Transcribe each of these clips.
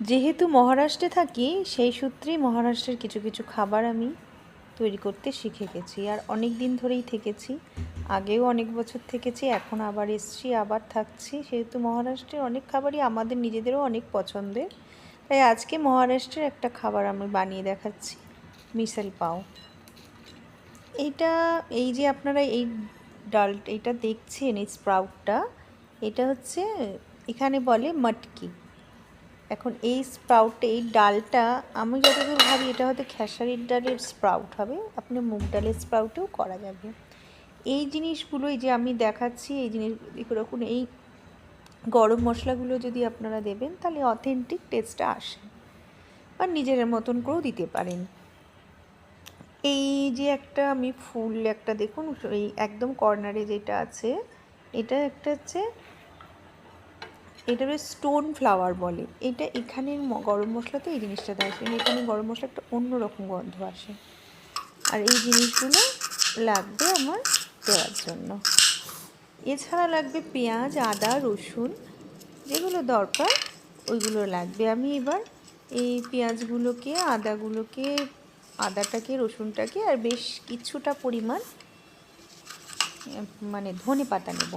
যেহেতু মহারাষ্ট্রে থাকি সেই সূত্রেই মহারাষ্ট্রের কিছু কিছু খাবার আমি তৈরি করতে শিখে গেছি। আর অনেক দিন ধরেই থেকেছি, আগেও অনেক বছর থেকেছি, এখন আবার এসছি, আবার থাকছি। সেহেতু মহারাষ্ট্রের অনেক খাবারই আমাদের নিজেদেরও অনেক পছন্দের। তাই আজকে মহারাষ্ট্রের একটা খাবার আমি বানিয়ে দেখাচ্ছি, মিসেল পাও। এইটা, এই যে আপনারা এই এইটা দেখছেন, এই স্প্রাউটটা, এটা হচ্ছে এখানে বলে মটকি। এখন এই এই ডালটা আমি যতদূর ভাবি এটা হয়তো খেসারির ডালের স্প্রাউট হবে, আপনি মুগ ডালের স্প্রাউটেও করা যাবে। এই জিনিসগুলোই যে আমি দেখাচ্ছি, এই জিনিসগুলো এখন এই গরম মশলাগুলো যদি আপনারা দেবেন তাহলে অথেন্টিক টেস্টটা আসে, বা নিজের মতন করেও দিতে পারেন। এই যে একটা আমি ফুল একটা দেখুন, এই একদম কর্নারে যেটা আছে, এটা একটা হচ্ছে, এটা স্টোন ফ্লাওয়ার বলে। এটা এখানের গরম মশলাতে এই জিনিসটাতে আসে, এখানে গরম মশলা একটা অন্যরকম গন্ধ আসে। আর এই জিনিসগুলো লাগবে আমার দেওয়ার জন্য। এছাড়া লাগবে পেঁয়াজ, আদা, রসুন, যেগুলো দরকার ওইগুলো লাগবে। আমি এবার এই পেঁয়াজগুলোকে, আদাটাকে, রসুনটাকে, আর বেশ কিছুটা পরিমাণ মানে ধনে পাতা নেব।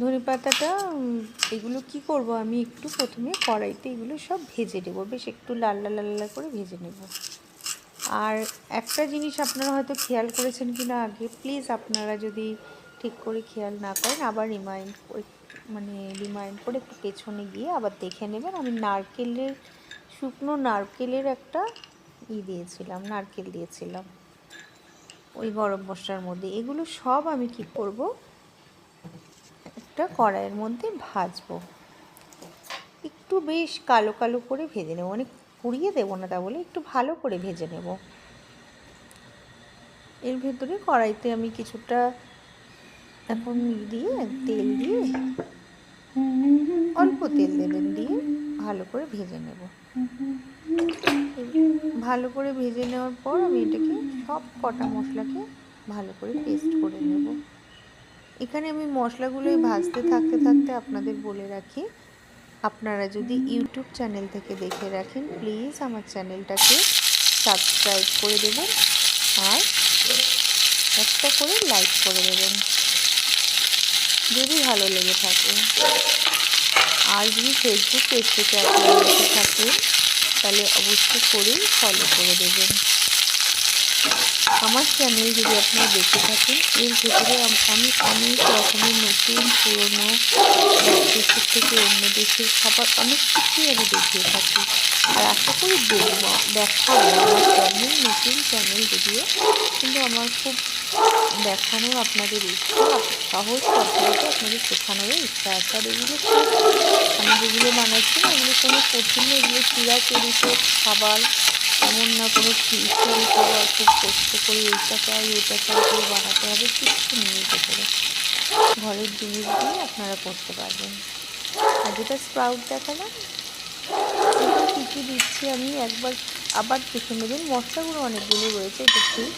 ধনে পাতাটা এগুলো কি করব, আমি একটু প্রথমে কড়াইতে এগুলো সব ভেজে নেব, বেশ একটু লাল লাল লাল লাল করে ভেজে নেব। আর একটা জিনিস আপনারা হয়তো খেয়াল করেছেন কি না আগে, প্লিজ আপনারা যদি ঠিক করে খেয়াল না করেন আবার রিমাইন্ড করে একটু পেছনে গিয়ে আবার দেখে নেবেন। আমি শুকনো নারকেলের একটা নারকেল দিয়েছিলাম ওই গরম মশলার মধ্যে। এগুলো সব আমি কি করব, একটা কড়াইয়ের মধ্যে ভাজবো, একটু বেশ কালো কালো করে ভেজে নেব, অনেক পুড়িয়ে দেবো না, তা বলে একটু ভালো করে ভেজে নেব। এর ভেতরে কড়াইতে আমি কিছুটা এখন তেল দিয়ে, অল্প তেল দেবেন, দিয়ে ভালো করে ভেজে নেব। ভালো করে ভেজে নেওয়ার পর আমি এটাকে সব কটা মশলাকে ভালো করে পেস্ট করে নেব। এখানে আমি মশলাগুলোই ভাজতে থাকতে থাকতে আপনাদের বলে রাখি, আপনারা যদি ইউটিউব চ্যানেল থেকে দেখে রাখেন প্লিজ আমার চ্যানেলটাকে সাবস্ক্রাইব করে দেবেন, আর একটা করে লাইক করে দেবেন যদি ভালো লেগে থাকে। আর যদি ফেসবুক পেজ থেকে আপনারা দেখে থাকেন তাহলে অবশ্যই করেই ফলো করে দেবেন। আমার চ্যানেল যদি আপনারা দেখে থাকেন, এর ভেতরে আমি অনেক রকমের নতুন পুরনো দেশের থেকে অন্য দেশের খাবার অনেক কিছুই আমি দেখিয়ে থাকি, আর আশা করি দেখাবো। আমার চ্যানেল নতুন চ্যানেল যদিও, কিন্তু আমার খুব দেখানোর আপনাদের ইচ্ছা, সহজ পদ্ধতিতে আপনাদের শেখানোরও ইচ্ছা আছে। আর এগুলো খুব, আমি যেগুলো বানাচ্ছি না এগুলো কোনো কঠিন না, এগুলো চিরাচরিত খাবার, এমন না কোনো ফিউশন খাবার খুব কষ্ট করে এইটা চাই ওইটা চাই করে বানাতে হবে, কিচ্ছু নেই এতে করে। ঘরের জিনিস দিয়ে আপনারা করতে পারবেন। আর যেটা স্প্রাউট দেখালাম, এটা কী কী দিচ্ছি আমি একবার আবার দেখে নেবেন। মশলাগুলো অনেকগুলো রয়েছে, এটা ঠিক,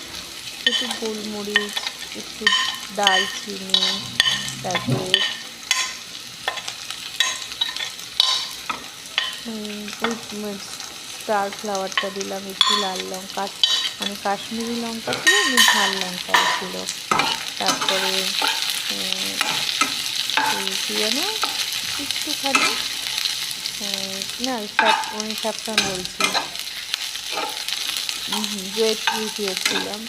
একটু গোলমরিচ, একটু দারচিনি, তারপরে ওই স্টার ফ্লাওয়ারটা দিলাম, একটু লাল লঙ্কা, মানে কাশ্মীরি লঙ্কা ছিল, এমনি ঝাল লঙ্কাও ছিল, তারপরে কী যেন একটুখানি না স্যাফরান বলছি, জয়ত্রী দিয়েছিলাম,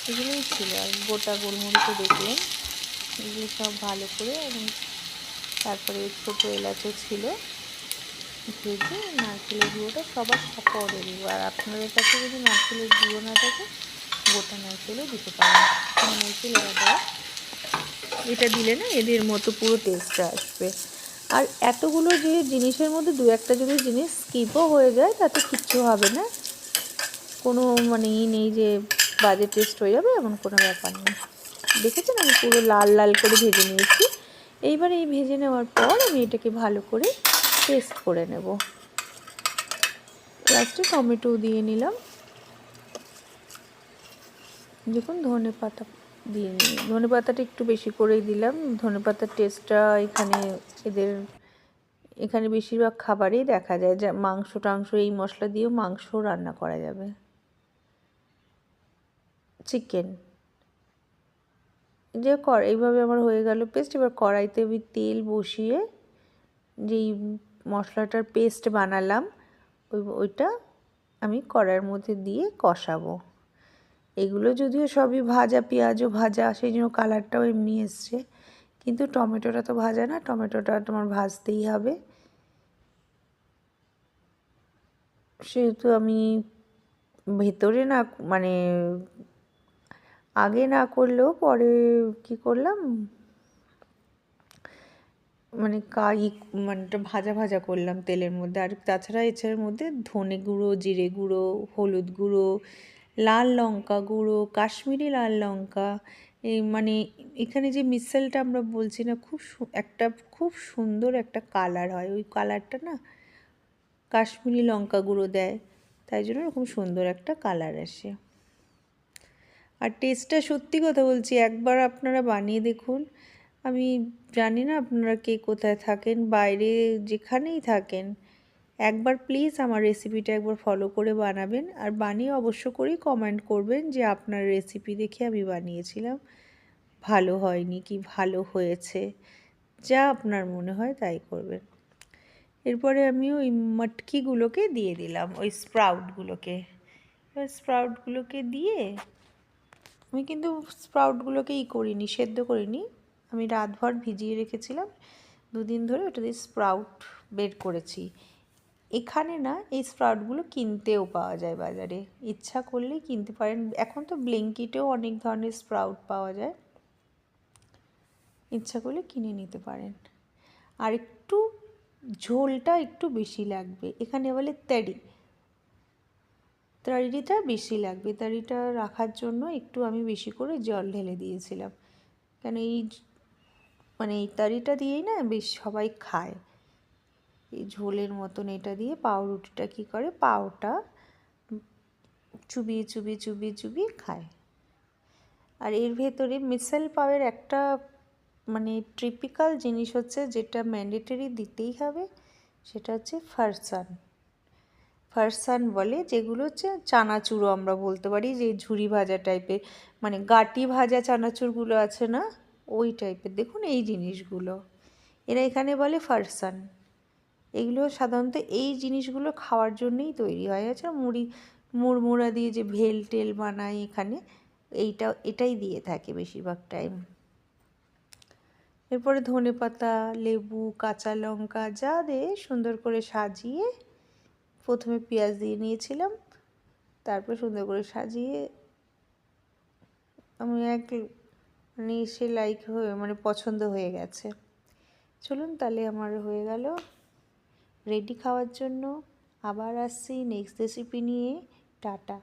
এগুলোই ছিল। আর গোটা গোলমরিচও দেখলেন, এগুলো সব ভালো করে, এবং তারপরে ছোটো এলাচও ছিল, ভেজে নারকেলের গুঁড়োটা সবার পরে দেবো। আর আপনাদের কাছে যদি নারকেলের গুঁড়ো না থাকে গোটা নারকেলও দিতে পারেন, নারকেল দেওয়া, এটা দিলে না এদের মতো পুরো টেস্টটা আসবে। আর এতগুলো যে জিনিসের মধ্যে দু একটা যদি জিনিস স্কিপও হয়ে যায় তাতে কিচ্ছু হবে না, কোনো মানে নেই যে বাজে টেস্ট হয়ে যাবে, এমন কোনো ব্যাপার নেই। দেখেছেন আমি পুরো লাল লাল করে ভেজে নিয়েছি। এইবার এই ভেজে নেওয়ার পর আমি এটাকে ভালো করে পেস্ট করে নেব। লাস্টে টমেটো দিয়ে নিলাম, দেখুন ধনে পাতা দিয়ে নিই, ধনে পাতাটা একটু বেশি করেই দিলাম। ধনে পাতার টেস্টটা এখানে এদের এখানে বেশিরভাগ খাবারেই দেখা যায় যে মাংস টাংস এই মশলা দিয়েও মাংস রান্না করা যাবে, চিকেন। যে এইভাবে আমার হয়ে গেল পেস্ট। এবার কড়াইতে আমি তেল বসিয়ে যেই মশলাটার পেস্ট বানালাম ওইটা আমি কড়াইয়ের মধ্যে দিয়ে কষাবো। এগুলো যদিও সবই ভাজা, পেঁয়াজও ভাজা, সেই জন্য কালারটাও এমনি এসছে, কিন্তু টমেটোটা তো ভাজা না, টমেটোটা তোমার ভাজতেই হবে। সেহেতু আমি ভেতরে না মানে আগে না করলেও পরে কি করলাম মানে মানে এটা ভাজা ভাজা করলাম তেলের মধ্যে। আর তাছাড়া এছাড়ার মধ্যে ধনে গুঁড়ো, জিরে গুঁড়ো, হলুদ গুঁড়ো, লাল লঙ্কা গুঁড়ো, কাশ্মীরি লাল লঙ্কা, এই মানে এখানে যে মিসেলটা আমরা বলছি না, খুব সুন্দর একটা কালার হয়, ওই কালারটা না কাশ্মীরি লঙ্কা গুঁড়ো দেয়, তাই জন্য এরকম সুন্দর একটা কালার আসে। আর টেস্টটা সত্যি কথা বলছি, একবার আপনারা বানিয়ে দেখুন। আমি জানি না আপনারা কে কোথায় থাকেন, বাইরে যেখানেই থাকেন, একবার প্লিজ আমার রেসিপিটা একবার ফলো করে বানাবেন। আর বানিয়ে অবশ্য করেই কমেন্ট করবেন যে আপনার রেসিপি দেখে আমি বানিয়েছিলাম, ভালো হয়নি কি ভালো হয়েছে, যা আপনার মনে হয় তাই করবেন। এরপরে আমি ওই মটকিগুলোকে দিয়ে দিলাম, ওই স্প্রাউটগুলোকে। এবার স্প্রাউটগুলোকে দিয়ে আমি কিন্তু স্প্রাউটগুলোকে করিনি, সেদ্ধ করিনি, আমি রাতভর ভিজিয়ে রেখেছিলাম, 2 দিন ধরে ওটা দিয়ে স্প্রাউট বের করেছি। এখানে না এই স্প্রাউটগুলো কিনতেও পাওয়া যায় বাজারে, ইচ্ছা করলেই কিনতে পারেন। এখন তো ব্লিঙ্কিটেও অনেক ধরনের স্প্রাউট পাওয়া যায়, ইচ্ছা করলে কিনে নিতে পারেন। আর একটু ঝোলটা একটু বেশি লাগবে, এখানে বলে তাড়িটা বেশি লাগবে, তাড়িটা রাখার জন্য একটু আমি বেশি করে জল ঢেলে দিয়েছিলাম, কেন এই তাড়িটা দিয়েই না বেশ সবাই খায়, এই ঝোলের মতন এটা দিয়ে পাউরুটিটা কী করে, পাউটা চুবিয়ে চুবিয়ে চুবিয়ে চুবিয়ে খায়। আর এর ভেতরে মিসেল পাওয়ের একটা মানে টিপিক্যাল জিনিস হচ্ছে, যেটা ম্যান্ডেটরি দিতেই হবে, সেটা হচ্ছে ফারসান বলে, যেগুলো হচ্ছে চানাচুরও আমরা বলতে পারি, যে ঝুরি ভাজা টাইপের, মানে গাটি ভাজা চানাচুরগুলো আছে না, ওই টাইপের। দেখুন এই জিনিসগুলো এরা এখানে বলে ফারসান। এগুলো সাধারণত এই জিনিসগুলো খাওয়ার জন্যই তৈরি হয়। আচ্ছা, মুড়মুড়া দিয়ে যে ভেল টেল বানায় এখানে, এটাই দিয়ে থাকে বেশিরভাগ টাইম। এরপরে ধনেপাতা, লেবু, কাঁচা লঙ্কা যা দিয়ে সুন্দর করে সাজিয়ে, প্রথমে পেঁয়াজ দিয়ে নিয়েছিলাম, তারপর সুন্দর করে সাজিয়ে আমি মানে সে মানে পছন্দ হয়ে গেছে। চলুন তাহলে আমার হয়ে গেল রেডি খাওয়ার জন্য। আবার আসছি নেক্সট রেসিপি নিয়ে। টাটা।